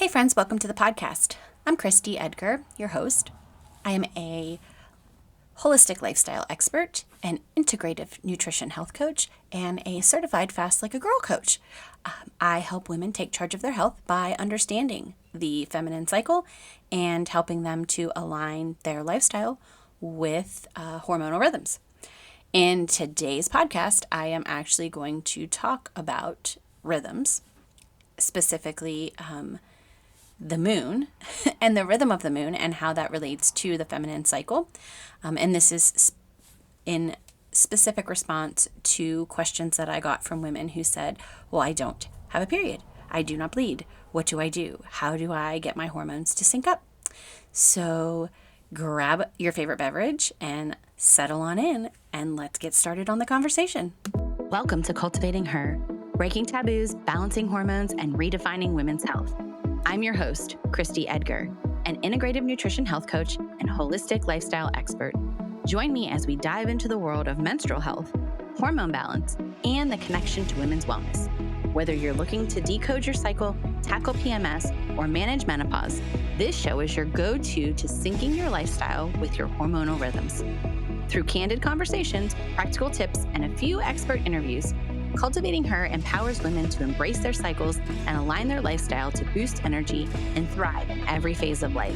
Hey friends, welcome to the podcast. I'm Christy Edgar, your host. I am a holistic lifestyle expert, an integrative nutrition health coach, and a certified Fast Like a Girl coach. I help women take charge of their health by understanding the feminine cycle and helping them to align their lifestyle with hormonal rhythms. In today's podcast, I am actually going to talk about rhythms, specifically the moon and the rhythm of the moon and how that relates to the feminine cycle. And this is in specific response to questions that I got from women who said, well, I don't have a period. I do not bleed. What do I do? How do I get my hormones to sync up? So grab your favorite beverage and settle on in, and let's get started on the conversation. Welcome to Cultivating Her, breaking taboos, balancing hormones, and redefining women's health. I'm your host, Christy Edgar, an integrative nutrition health coach and holistic lifestyle expert. Join me as we dive into the world of menstrual health, hormone balance, and the connection to women's wellness. Whether you're looking to decode your cycle, tackle PMS, or manage menopause, this show is your go-to to syncing your lifestyle with your hormonal rhythms. Through candid conversations, practical tips, and a few expert interviews, Cultivating Her empowers women to embrace their cycles and align their lifestyle to boost energy and thrive in every phase of life.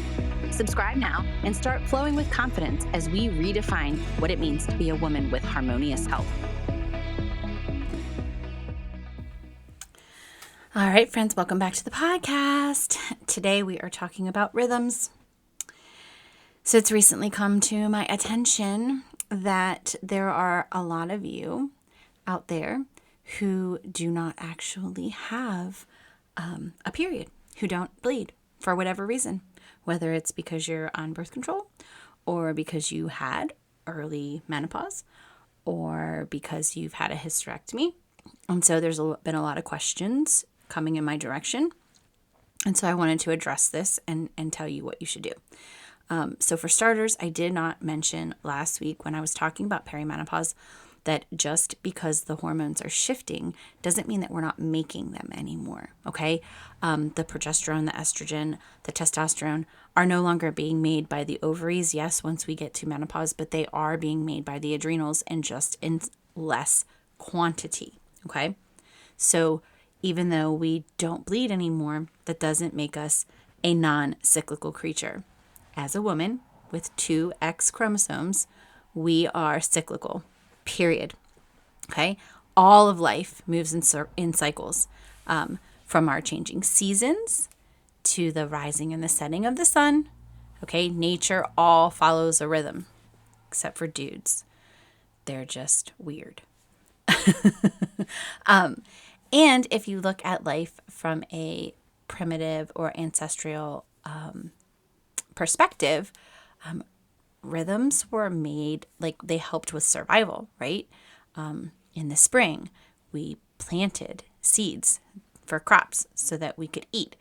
Subscribe now and start flowing with confidence as we redefine what it means to be a woman with harmonious health. All right, friends, welcome back to the podcast. Today we are talking about rhythms. So it's recently come to my attention that there are a lot of you out there who do not actually have a period, who don't bleed for whatever reason, whether it's because you're on birth control or because you had early menopause or because you've had a hysterectomy. And so there's been a lot of questions coming in my direction. And so I wanted to address this and tell you what you should do. So for starters, I did not mention last week when I was talking about perimenopause that just because the hormones are shifting doesn't mean that we're not making them anymore, okay? The progesterone, the estrogen, the testosterone are no longer being made by the ovaries, yes, once we get to menopause, but they are being made by the adrenals and just in less quantity, okay? So even though we don't bleed anymore, that doesn't make us a non-cyclical creature. As a woman with 2 X chromosomes, we are cyclical. Period. Okay. All of life moves in cycles, from our changing seasons to the rising and the setting of the sun. Okay. Nature all follows a rhythm, except for dudes. They're just weird. And if you look at life from a primitive or ancestral perspective, rhythms were made, like they helped with survival, right? In the spring, we planted seeds for crops so that we could eat.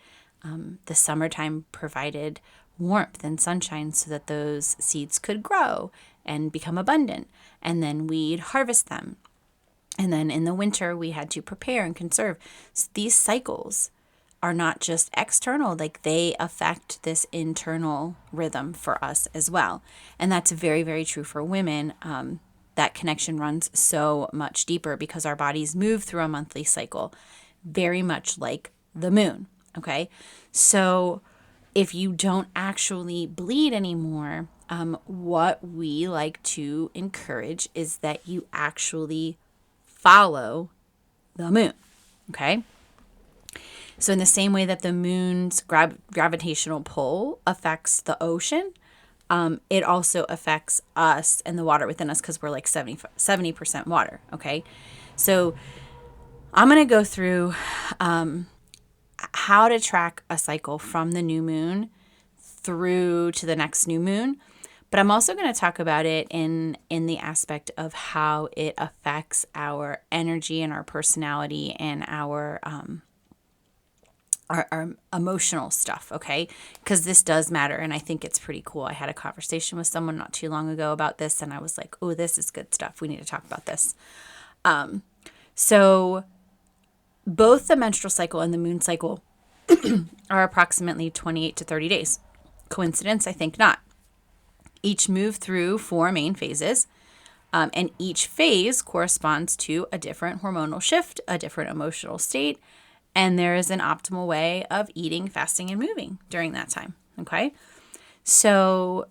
The summertime provided warmth and sunshine so that those seeds could grow and become abundant. And then we'd harvest them. And then in the winter, we had to prepare and conserve. So these cycles are not just external, like they affect this internal rhythm for us as well. And that's very, very true for women. That connection runs so much deeper because our bodies move through a monthly cycle, very much like the moon, okay? So if you don't actually bleed anymore, what we like to encourage is that you actually follow the moon, okay? So in the same way that the moon's gravitational pull affects the ocean, it also affects us and the water within us because we're like 70% water, okay? So I'm going to go through how to track a cycle from the new moon through to the next new moon. But I'm also going to talk about it in the aspect of how it affects our energy and our personality and our emotional stuff, okay? Because this does matter, and I think it's pretty cool. I had a conversation with someone not too long ago about this, and I was like, oh, this is good stuff. We need to talk about this. So both the menstrual cycle and the moon cycle are approximately 28 to 30 days. Coincidence? I think not. Each move through 4 main phases, and each phase corresponds to a different hormonal shift, a different emotional state, and there is an optimal way of eating, fasting, and moving during that time. Okay? So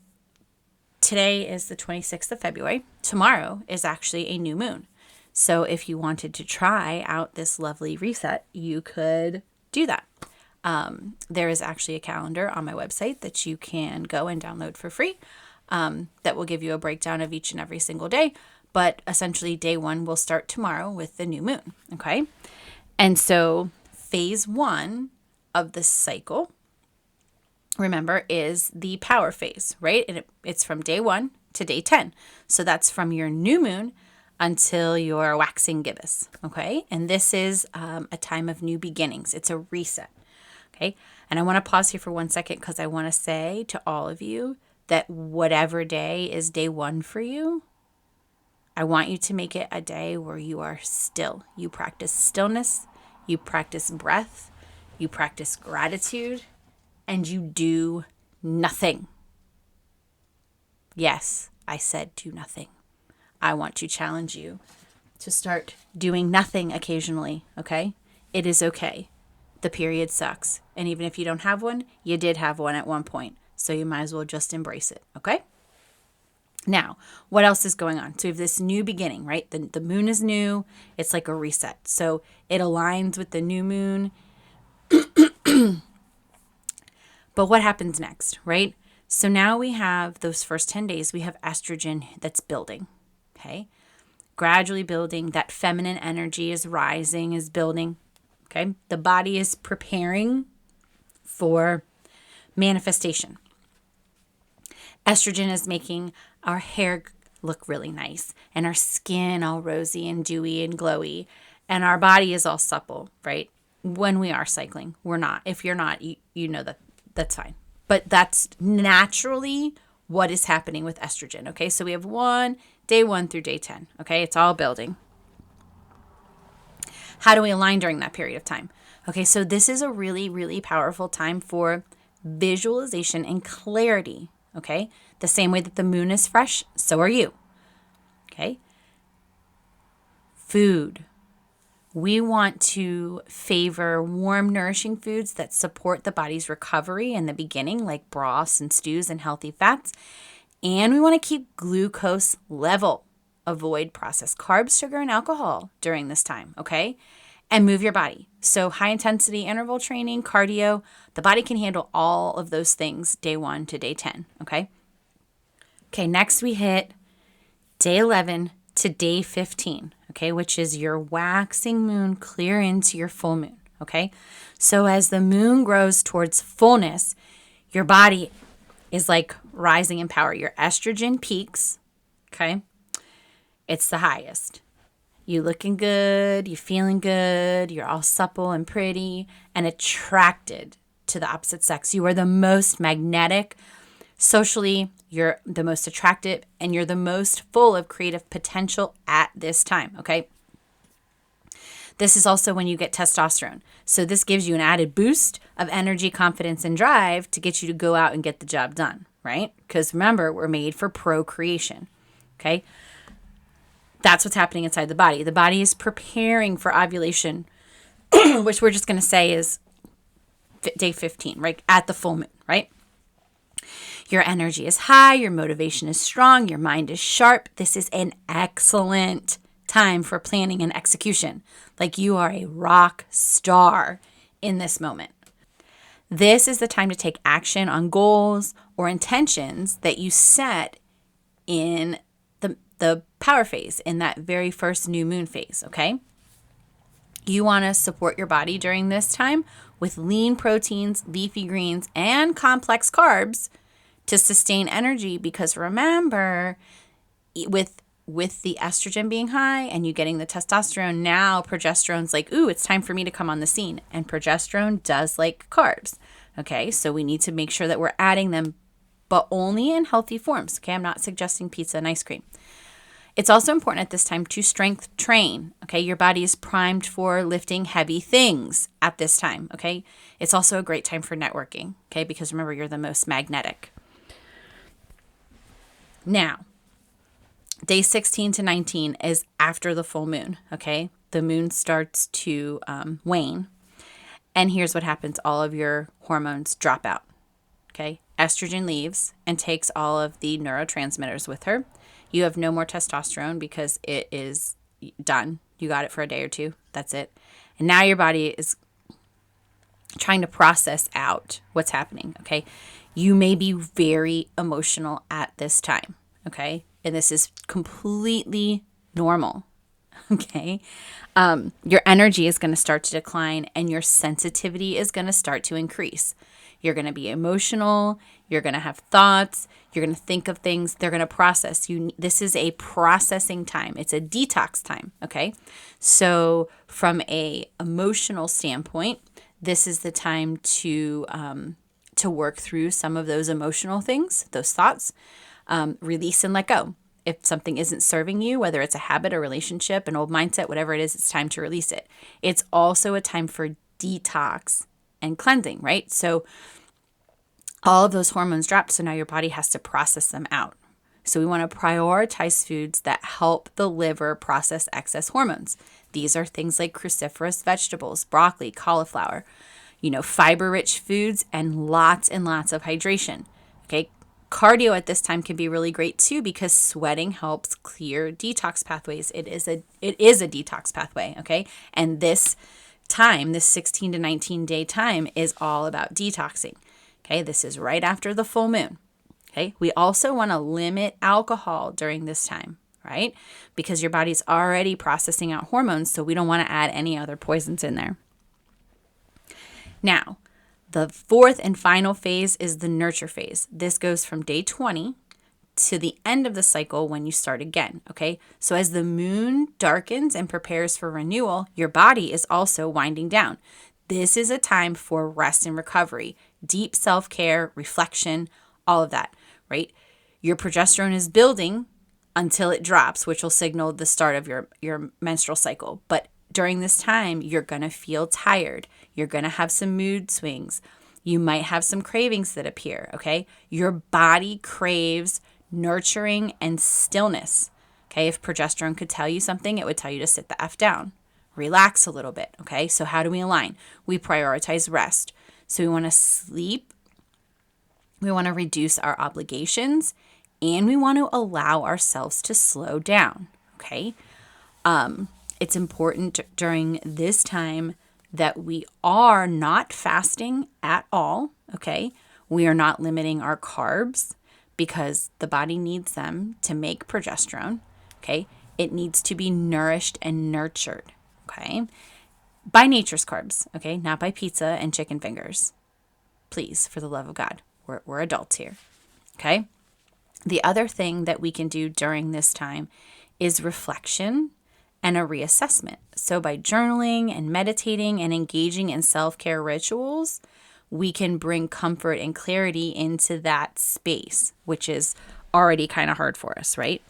today is the 26th of February. Tomorrow is actually a new moon. So if you wanted to try out this lovely reset, you could do that. There is actually a calendar on my website that you can go and download for free that will give you a breakdown of each and every single day. But essentially, day 1 will start tomorrow with the new moon. Okay. And so phase 1 of the cycle, remember, is the power phase, right? And it's from day 1 to day 10. So that's from your new moon until your waxing gibbous. Okay. And this is a time of new beginnings. It's a reset. Okay. And I want to pause here for 1 second because I want to say to all of you that whatever day is day 1 for you, I want you to make it a day where you are still. You practice stillness, you practice breath, you practice gratitude, and you do nothing. Yes, I said do nothing. I want to challenge you to start doing nothing occasionally, okay? It is okay. The period sucks. And even if you don't have one, you did have one at one point. So you might as well just embrace it, okay? Now, what else is going on? So we have this new beginning, right? The moon is new. It's like a reset. So it aligns with the new moon. But what happens next, right? So now we have those first 10 days, we have estrogen that's building, okay? Gradually building. That feminine energy is rising, is building. Okay, the body is preparing for manifestation. Estrogen is making our hair look really nice and our skin all rosy and dewy and glowy, and our body is all supple, right? When we are cycling, we're not. If you're not, you know that's fine. But that's naturally what is happening with estrogen, okay? So we have day 1 through day 10, okay? It's all building. How do we align during that period of time? Okay, so this is a really, really powerful time for visualization and clarity, okay? The same way that the moon is fresh, so are you, okay? Food. We want to favor warm, nourishing foods that support the body's recovery in the beginning, like broths and stews and healthy fats. And we want to keep glucose level. Avoid processed carbs, sugar, and alcohol during this time, okay? And move your body. So high intensity interval training, cardio, the body can handle all of those things day 1 to day 10, okay? Okay, next we hit day 11 to day 15, okay, which is your waxing moon clear into your full moon, okay? So as the moon grows towards fullness, your body is like rising in power. Your estrogen peaks, okay? It's the highest. You looking good, you feeling good, you're all supple and pretty and attracted to the opposite sex. You are the most magnetic. Socially, you're the most attractive and you're the most full of creative potential at this time, okay? This is also when you get testosterone. So this gives you an added boost of energy, confidence, and drive to get you to go out and get the job done, right? Because remember, we're made for procreation, okay? That's what's happening inside the body. The body is preparing for ovulation, which we're just going to say is day 15, right? At the full moon, right? Your energy is high. Your motivation is strong. Your mind is sharp. This is an excellent time for planning and execution. Like you are a rock star in this moment. This is the time to take action on goals or intentions that you set in the power phase, in that very first new moon phase, okay? You want to support your body during this time with lean proteins, leafy greens, and complex carbs to sustain energy, because remember, with the estrogen being high and you getting the testosterone, now progesterone's like, ooh, it's time for me to come on the scene. And progesterone does like carbs, okay? So we need to make sure that we're adding them, but only in healthy forms, okay? I'm not suggesting pizza and ice cream. It's also important at this time to strength train. Okay. Your body is primed for lifting heavy things at this time. Okay. It's also a great time for networking. Okay. Because remember, you're the most magnetic. Now, day 16 to 19 is after the full moon. Okay. The moon starts to wane. And here's what happens. All of your hormones drop out. Okay. Estrogen leaves and takes all of the neurotransmitters with her. You have no more testosterone because it is done. You got it for a day or two. That's it. And now your body is trying to process out what's happening. Okay. You may be very emotional at this time. Okay. And this is completely normal. Okay. Your energy is going to start to decline and your sensitivity is going to start to increase. You're going to be emotional. You're going to have thoughts. You're going to think of things. They're going to process. This is a processing time. It's a detox time. Okay. So from a emotional standpoint, this is the time to work through some of those emotional things, those thoughts, release and let go. If something isn't serving you, whether it's a habit, a relationship, an old mindset, whatever it is, it's time to release it. It's also a time for detox and cleansing, right? So all of those hormones dropped. So now your body has to process them out. So we want to prioritize foods that help the liver process excess hormones. These are things like cruciferous vegetables, broccoli, cauliflower, fiber-rich foods, and lots of hydration. Okay. Cardio at this time can be really great too because sweating helps clear detox pathways. It is a detox pathway, okay? And this time, this 16 to 19 day time is all about detoxing. Okay? This is right after the full moon. Okay? We also want to limit alcohol during this time, right? Because your body's already processing out hormones, so we don't want to add any other poisons in there. Now, the fourth and final phase is the nurture phase. This goes from day 20 to the end of the cycle when you start again, okay? So as the moon darkens and prepares for renewal, your body is also winding down. This is a time for rest and recovery, deep self-care, reflection, all of that, right? Your progesterone is building until it drops, which will signal the start of your menstrual cycle. But during this time, you're going to feel tired. You're going to have some mood swings. You might have some cravings that appear, okay? Your body craves nurturing and stillness, okay? If progesterone could tell you something, it would tell you to sit the F down. Relax a little bit, okay? So how do we align? We prioritize rest. So we want to sleep. We want to reduce our obligations. And we want to allow ourselves to slow down, okay? It's important during this time that we are not fasting at all, okay? We are not limiting our carbs because the body needs them to make progesterone, okay? It needs to be nourished and nurtured, okay? By nature's carbs, okay? Not by pizza and chicken fingers. Please, for the love of God, we're adults here, okay? The other thing that we can do during this time is reflection and a reassessment. So by journaling and meditating and engaging in self-care rituals, we can bring comfort and clarity into that space, which is already kind of hard for us, right?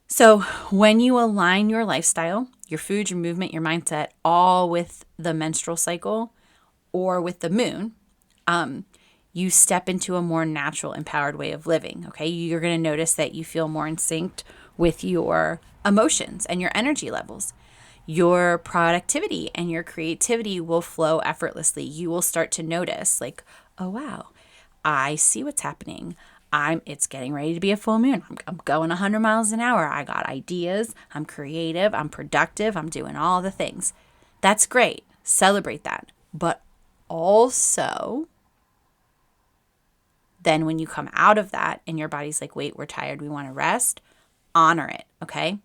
So when you align your lifestyle, your food, your movement, your mindset, all with the menstrual cycle or with the moon, you step into a more natural, empowered way of living, okay? You're going to notice that you feel more in sync with your emotions and your energy levels. Your productivity and your creativity will flow effortlessly. You will start to notice like, oh, wow, I see what's happening. It's getting ready to be a full moon. I'm going 100 miles an hour. I got ideas. I'm creative. I'm productive. I'm doing all the things. That's great. Celebrate that. But also, then when you come out of that and your body's like, wait, we're tired, we want to rest, honor it, okay?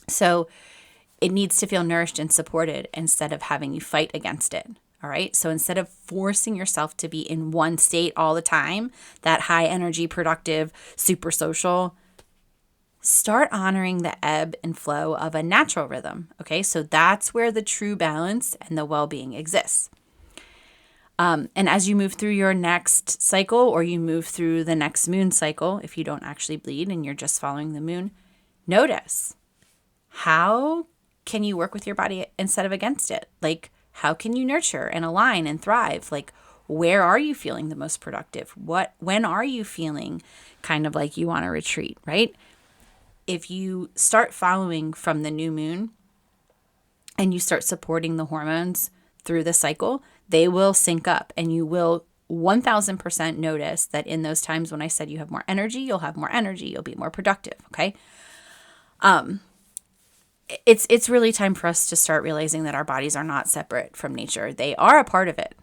So it needs to feel nourished and supported instead of having you fight against it, all right? So instead of forcing yourself to be in one state all the time, that high energy, productive, super social, start honoring the ebb and flow of a natural rhythm, okay? So that's where the true balance and the well-being exists. And as you move through your next cycle or you move through the next moon cycle, if you don't actually bleed and you're just following the moon, Notice, how can you work with your body instead of against it? Like, how can you nurture and align and thrive? Like, where are you feeling the most productive? When are you feeling kind of like you want to retreat, right? If you start following from the new moon and you start supporting the hormones through the cycle, they will sync up, and you will 1000% notice that in those times when I said you have more energy, you'll have more energy, you'll be more productive, okay? It's really time for us to start realizing that our bodies are not separate from nature. They are a part of it.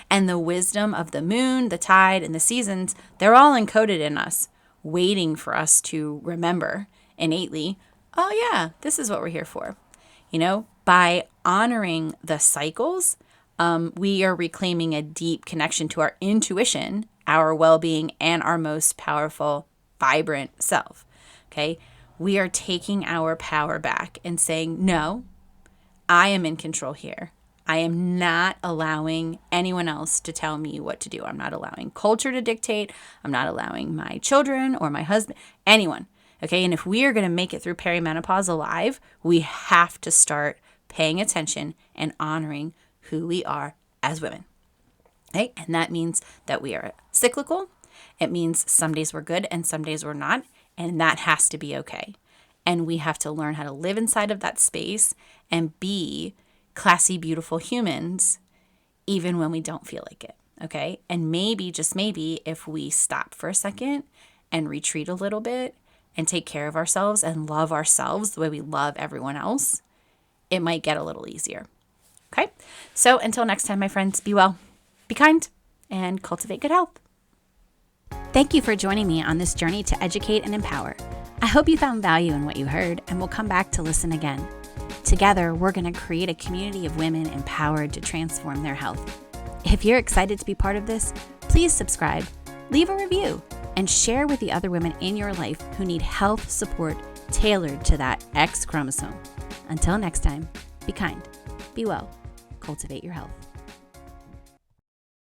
And the wisdom of the moon, the tide, and the seasons, they're all encoded in us, waiting for us to remember innately, oh yeah, this is what we're here for. By honoring the cycles, we are reclaiming a deep connection to our intuition, our well-being, and our most powerful, vibrant self, okay? We are taking our power back and saying, no, I am in control here. I am not allowing anyone else to tell me what to do. I'm not allowing culture to dictate. I'm not allowing my children or my husband, anyone. Okay. And if we are going to make it through perimenopause alive, we have to start paying attention and honoring who we are as women. Okay. And that means that we are cyclical. It means some days we're good and some days we're not. And that has to be okay. And we have to learn how to live inside of that space and be classy, beautiful humans, even when we don't feel like it. Okay. And maybe, just maybe, if we stop for a second and retreat a little bit and take care of ourselves and love ourselves the way we love everyone else, it might get a little easier. Okay. So until next time, my friends, be well, be kind, and cultivate good health. Thank you for joining me on this journey to educate and empower. I hope you found value in what you heard and will come back to listen again. Together, we're going to create a community of women empowered to transform their health. If you're excited to be part of this, please subscribe, leave a review, and share with the other women in your life who need health support tailored to that X chromosome. Until next time, be kind, be well, cultivate your health.